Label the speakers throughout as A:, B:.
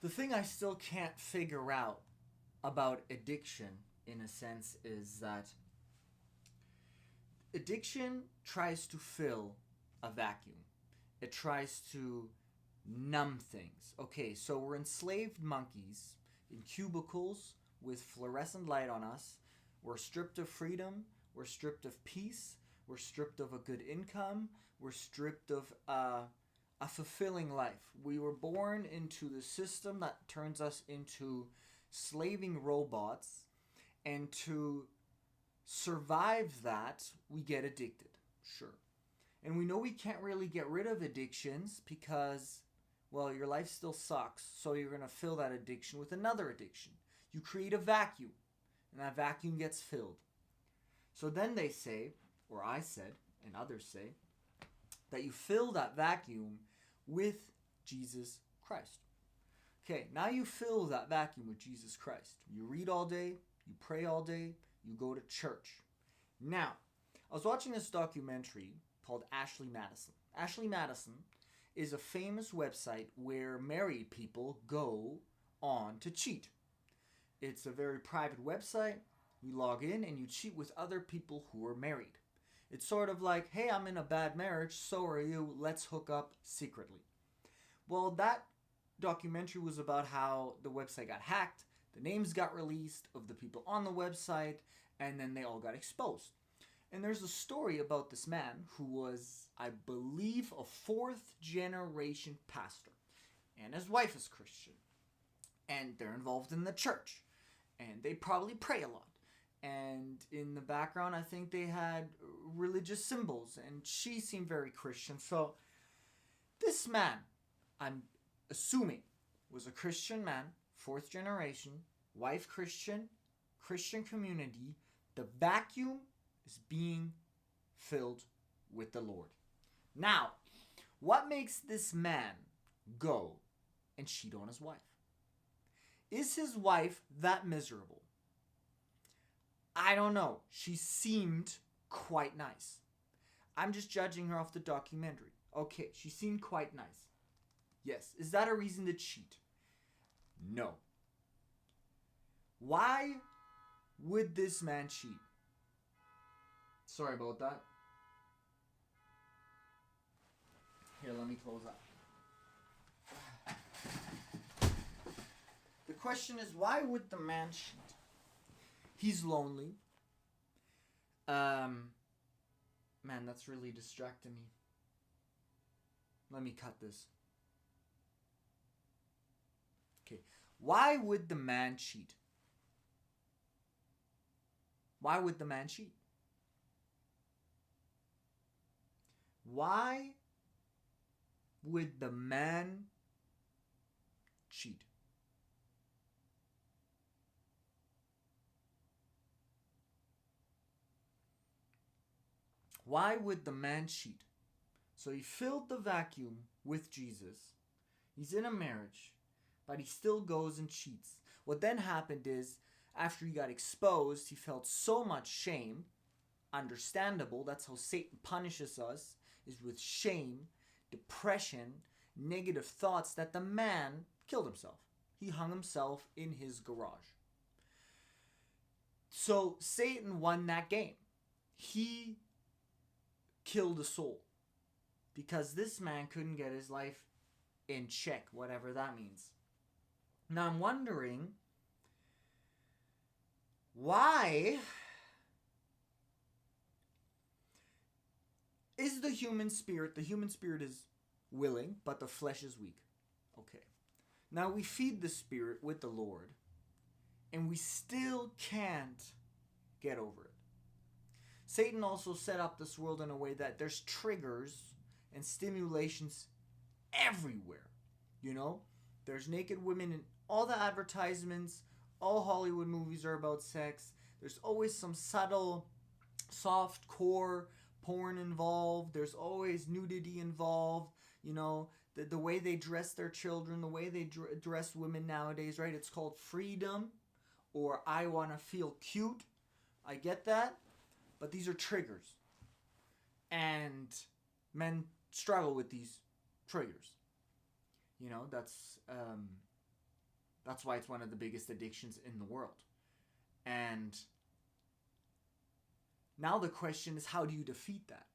A: The thing I still can't figure out about addiction, in a sense, is that addiction tries to fill a vacuum. It tries to numb things. Okay, so we're enslaved monkeys in cubicles with fluorescent light on us. We're stripped of freedom. We're stripped of peace. We're stripped of a good income. We're stripped of a fulfilling life. We were born into the system that turns us into slaving robots, and to survive that, we get addicted. Sure. And we know we can't really get rid of addictions because, well, your life still sucks, so you're going to fill that addiction with another addiction. You create a vacuum, and that vacuum gets filled. So then they say, or I said, and others say, that you fill that vacuum with Jesus Christ. Okay, now you fill that vacuum with Jesus Christ. You read all day, you pray all day, you go to church. Now, I was watching this documentary called Ashley Madison. Ashley Madison is a famous website where married people go on to cheat. It's a very private website. You log in and you cheat with other people who are married. It's sort of like, hey, I'm in a bad marriage, so are you, let's hook up secretly. Well, that documentary was about how the website got hacked, the names got released of the people on the website, and then they all got exposed. And there's a story about this man who was, I believe, a fourth generation pastor. And his wife is Christian. And they're involved in the church. And they probably pray a lot. And in the background, I think they had religious symbols. And she seemed very Christian. So this man, I'm assuming, was a Christian man, fourth generation, wife Christian, Christian community. The vacuum is being filled with the Lord. Now, what makes this man go and cheat on his wife? Is his wife that miserable? I don't know. She seemed quite nice. I'm just judging her off the documentary. Okay, she seemed quite nice. Yes. Is that a reason to cheat? No. Why would this man cheat? Sorry about that. Here, let me close up. The question is, why would the man cheat? He's lonely. Man, that's really distracting me. Let me cut this. Okay. Why would the man cheat? Why would the man cheat? Why would the man cheat? Why would the man cheat? So he filled the vacuum with Jesus. He's in a marriage, but he still goes and cheats. What then happened is, after he got exposed, he felt so much shame. Understandable, that's how Satan punishes us, is with shame, depression, negative thoughts, that the man killed himself. He hung himself in his garage. So Satan won that game. He killed a soul because this man couldn't get his life in check, whatever that means. Now I'm wondering, why is the human spirit is willing, but the flesh is weak. Okay. Now we feed the spirit with the Lord, and we still can't get over it. Satan also set up this world in a way that there's triggers and stimulations everywhere. You know, there's naked women in all the advertisements. All Hollywood movies are about sex. There's always some subtle, soft core porn involved. There's always nudity involved. You know, the way they dress their children, the way they dress women nowadays, right? It's called freedom, or I want to feel cute. I get that. But these are triggers. And men struggle with these triggers. You know, that's That's why it's one of the biggest addictions in the world. And now the question is, how do you defeat that?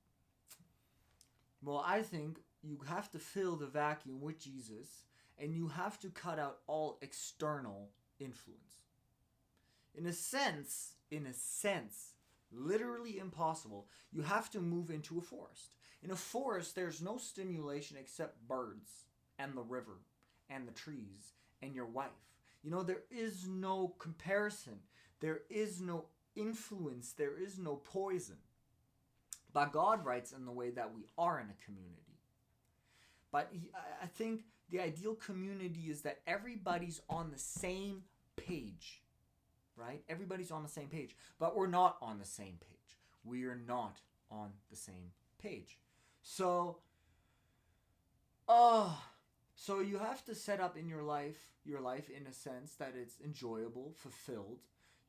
A: Well, I think you have to fill the vacuum with Jesus, and you have to cut out all external influence. In a sense, literally impossible, you have to move into a forest. In a forest, there's no stimulation except birds and the river and the trees and your wife. There is no comparison. There is no influence. There is no poison. But God writes in the way that we are in a community. But I think the ideal community is that everybody's on the same page, right? Everybody's on the same page. But we're not on the same page. We are not on the same page. So you have to set up in your life in a sense that it's enjoyable, fulfilled.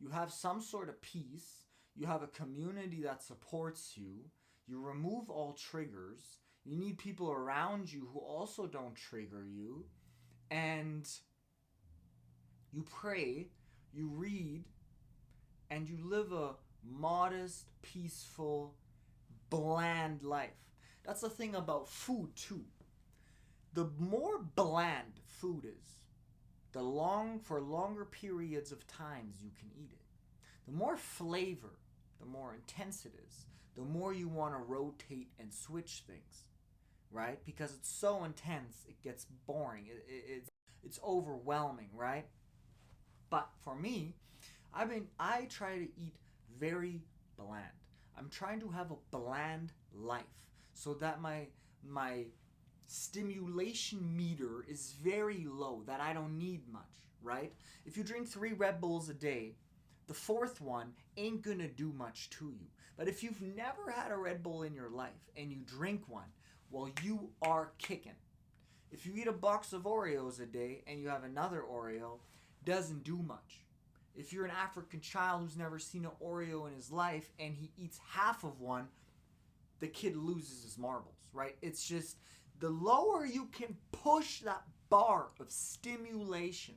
A: You have some sort of peace. You have a community that supports you. You remove all triggers. You need people around you who also don't trigger you. And you pray, you read, and you live a modest, peaceful, bland life. That's the thing about food too. The more bland food is, for longer periods of times you can eat it. The more flavor, the more intense it is, the more you want to rotate and switch things, right? Because it's so intense, it gets boring. It's overwhelming, right? But for me, I try to eat very bland. I'm trying to have a bland life so that my stimulation meter is very low, that I don't need much, right? If you drink 3 Red Bulls a day, the 4th one ain't gonna do much to you. But if you've never had a Red Bull in your life and you drink one, well, you are kicking. If you eat a box of Oreos a day and you have another Oreo, doesn't do much. If you're an African child who's never seen an Oreo in his life and he eats half of one, the kid loses his marbles, right? It's just, the lower you can push that bar of stimulation,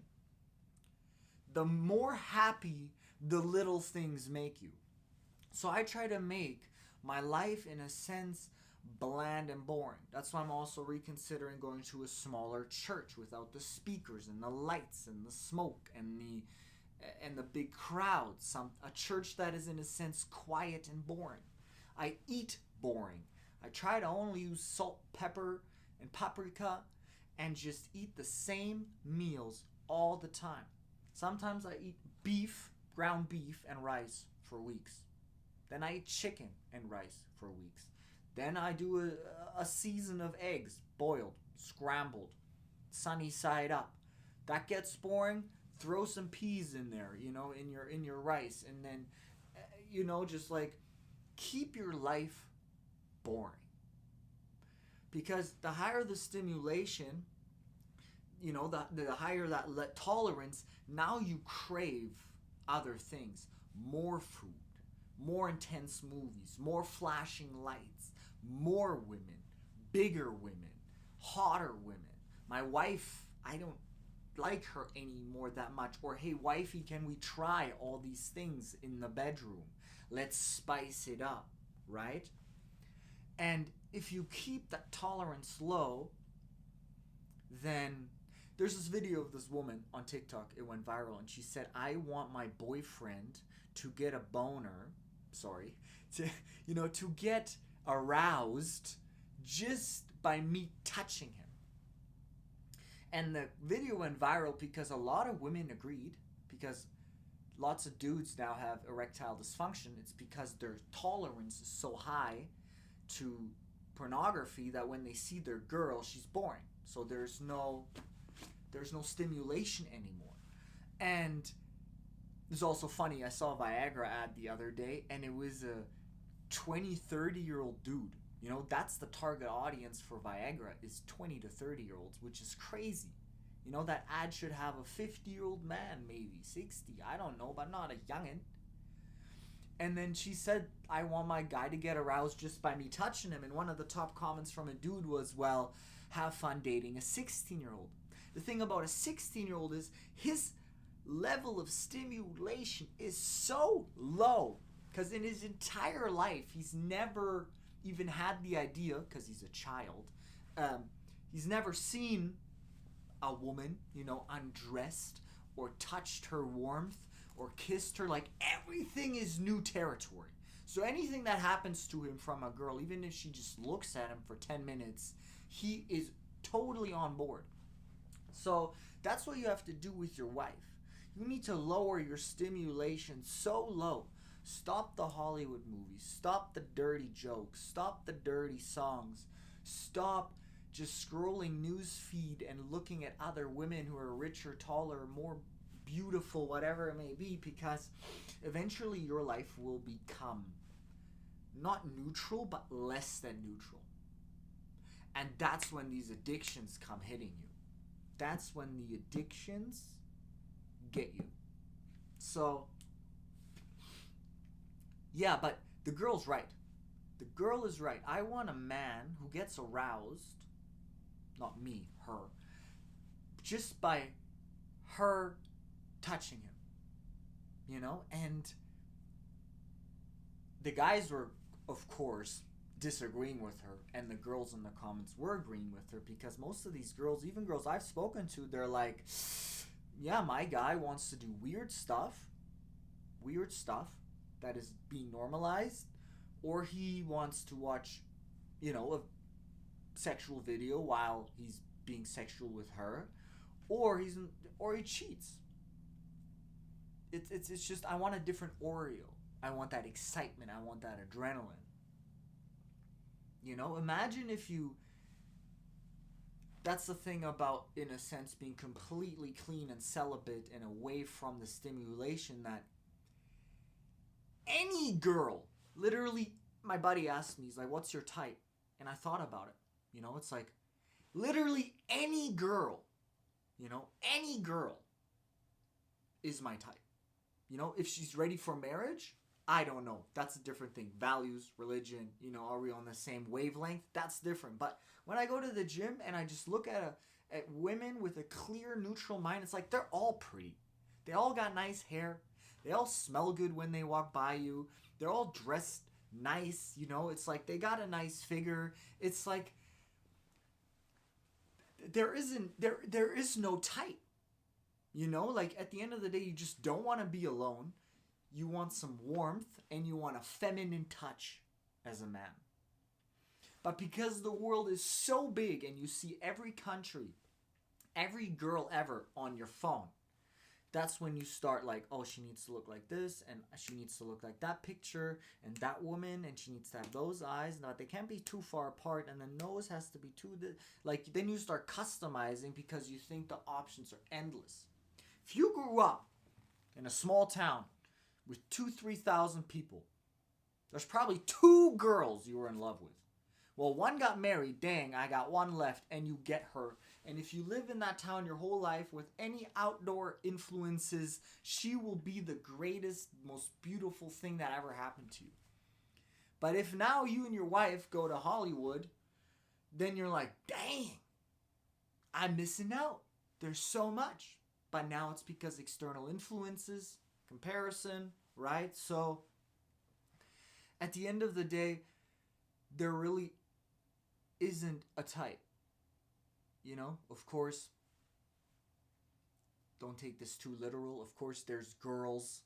A: the more happy the little things make you. So I try to make my life, in a sense, bland and boring. That's why I'm also reconsidering going to a smaller church without the speakers and the lights and the smoke and the big crowds. A church that is, in a sense, quiet and boring. I eat boring. I try to only use salt, pepper, and paprika and just eat the same meals all the time. Sometimes I eat beef, ground beef, and rice for weeks. Then I eat chicken and rice for weeks. Then I do a season of eggs, boiled, scrambled, sunny side up. That gets boring. Throw some peas in there, in your rice, and then, just like keep your life boring. Because the higher the stimulation, the higher that tolerance, now you crave other things, more food, more intense movies, more flashing lights, more women, bigger women, hotter women. My wife, I don't like her anymore that much. Or, hey, wifey, can we try all these things in the bedroom? Let's spice it up, right? And if you keep that tolerance low, then there's this video of this woman on TikTok. It went viral, and she said, I want my boyfriend to get a boner, to get aroused just by me touching him. And the video went viral because a lot of women agreed, because lots of dudes now have erectile dysfunction. It's because their tolerance is so high to pornography that when they see their girl, she's boring. So there's no stimulation anymore. And it's also funny, I saw a Viagra ad the other day, and it was a 20, 30-year-old dude. That's the target audience for Viagra, is 20 to 30-year-olds, which is crazy. That ad should have a 50-year-old man, maybe 60, I don't know, but not a youngin'. And then she said, I want my guy to get aroused just by me touching him. And one of the top comments from a dude was, well, have fun dating a 16-year-old. The thing about a 16-year-old is his level of stimulation is so low because in his entire life he's never even had the idea, because he's a child, he's never seen a woman, undressed or touched her warmth or kissed her. Like, everything is new territory. So anything that happens to him from a girl, even if she just looks at him for 10 minutes, he is totally on board. So that's what you have to do with your wife. You need to lower your stimulation so low. Stop the Hollywood movies. Stop the dirty jokes. Stop the dirty songs. Stop just scrolling news feed and looking at other women who are richer, taller, more beautiful, whatever it may be, because eventually your life will become not neutral, but less than neutral. And that's when these addictions come hitting you. That's when the addictions get you. So, yeah, but the girl's right. The girl is right. I want a man who gets aroused, not me, her, just by her touching him. And the guys were, of course, disagreeing with her, and the girls in the comments were agreeing with her, because most of these girls, even girls I've spoken to, they're like, yeah, my guy wants to do weird stuff that is being normalized, or he wants to watch, a sexual video while he's being sexual with her, or he cheats. It's just, I want a different Oreo. I want that excitement. I want that adrenaline. Imagine if you... That's the thing about, in a sense, being completely clean and celibate and away from the stimulation, that any girl, literally, my buddy asked me, he's like, what's your type? And I thought about it. It's like, literally any girl, any girl is my type. If she's ready for marriage, I don't know. That's a different thing. Values, religion, are we on the same wavelength? That's different. But when I go to the gym and I just look at women with a clear, neutral mind, it's like they're all pretty. They all got nice hair. They all smell good when they walk by you. They're all dressed nice, It's like they got a nice figure. It's like there is no type. Like, at the end of the day, you just don't want to be alone. You want some warmth, and you want a feminine touch as a man. But because the world is so big and you see every country, every girl ever on your phone, that's when you start like, oh, she needs to look like this, and she needs to look like that picture, and that woman, and she needs to have those eyes. Now, they can't be too far apart, and the nose has to be then you start customizing because you think the options are endless. If you grew up in a small town with 2,000-3,000 people, there's probably 2 girls you were in love with. Well, one got married, dang, I got one left, and you get her. And if you live in that town your whole life with any outdoor influences, she will be the greatest, most beautiful thing that ever happened to you. But if now you and your wife go to Hollywood, then you're like, dang, I'm missing out. There's so much. But now it's because external influences, comparison, right? So at the end of the day, there really isn't a type. Of course, don't take this too literal. Of course, there's girls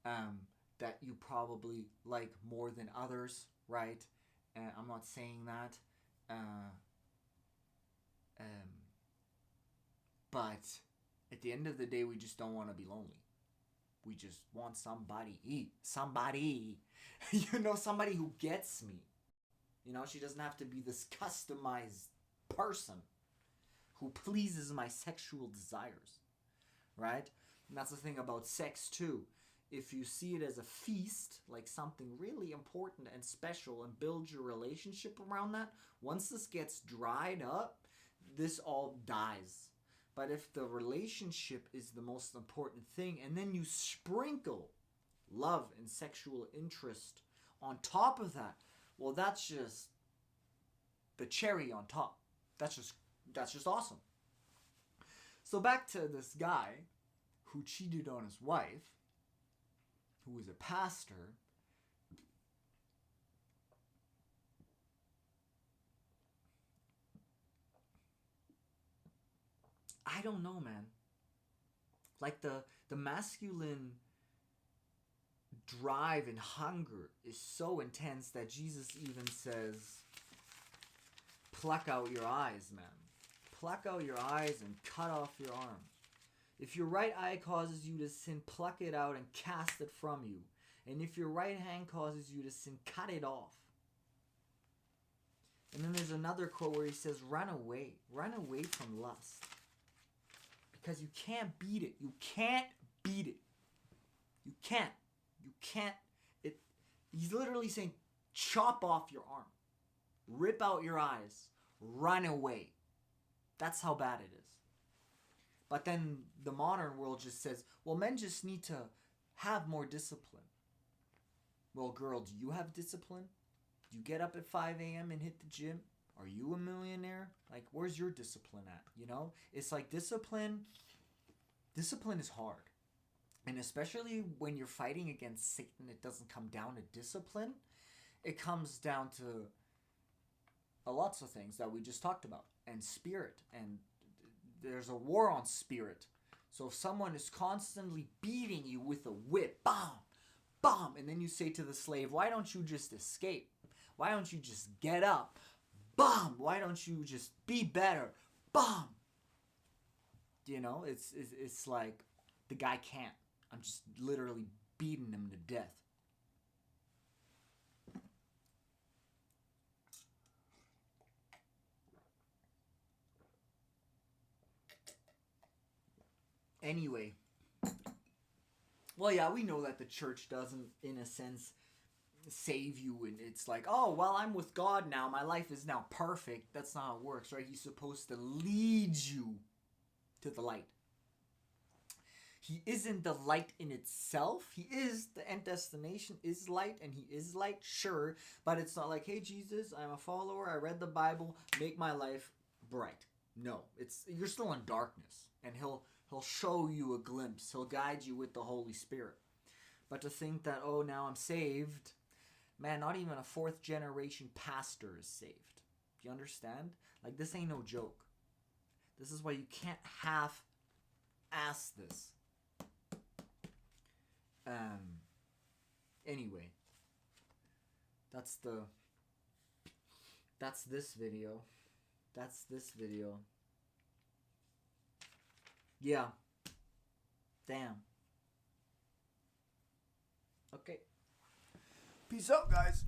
A: that you probably like more than others, right? I'm not saying that. But at the end of the day, we just don't want to be lonely. We just want somebody. Somebody who gets me. She doesn't have to be this customized person who pleases my sexual desires, right? And that's the thing about sex too. If you see it as a feast, like something really important and special, and build your relationship around that, once this gets dried up, this all dies. But if the relationship is the most important thing, and then you sprinkle love and sexual interest on top of that, well, that's just the cherry on top. That's just awesome. So back to this guy who cheated on his wife, who was a pastor. I don't know, man. Like the masculine drive and hunger is so intense that Jesus even says, pluck out your eyes, man. Pluck out your eyes and cut off your arm. If your right eye causes you to sin, pluck it out and cast it from you. And if your right hand causes you to sin, cut it off. And then there's another quote where he says, run away from lust. Because you can't beat it. You can't beat it. You can't. He's literally saying, chop off your arm. Rip out your eyes. Run away. That's how bad it is. But then the modern world just says, well, men just need to have more discipline. Well, girl, do you have discipline? Do you get up at 5 a.m. and hit the gym? Are you a millionaire? Like, where's your discipline at? You know? It's like discipline is hard. And especially when you're fighting against Satan, it doesn't come down to discipline. It comes down to lots of things that we just talked about. And spirit. And there's a war on spirit. So if someone is constantly beating you with a whip, bam, bam, and then you say to the slave, why don't you just escape? Why don't you just get up? Bam! Why don't you just be better? Bam! You know, it's like the guy can't. I'm just literally beating him to death. Anyway. Well, yeah, we know that the church doesn't, in a sense, save you, and it's like, oh, well, I'm with God now, my life is now perfect. That's not how it works, right? He's supposed to lead you to the light. He isn't the light in itself. He is, the end destination is light, and he is light, sure, but it's not like, hey, Jesus, I'm a follower, I read the Bible, make my life bright. No, you're still in darkness, and he'll show you a glimpse. He'll guide you with the Holy Spirit. But to think that, oh, now I'm saved, man, not even a fourth generation pastor is saved. Do you understand? Like, this ain't no joke. This is why you can't half-ass this. Anyway, that's this video. That's this video. Yeah. Damn. Okay. Peace out, guys.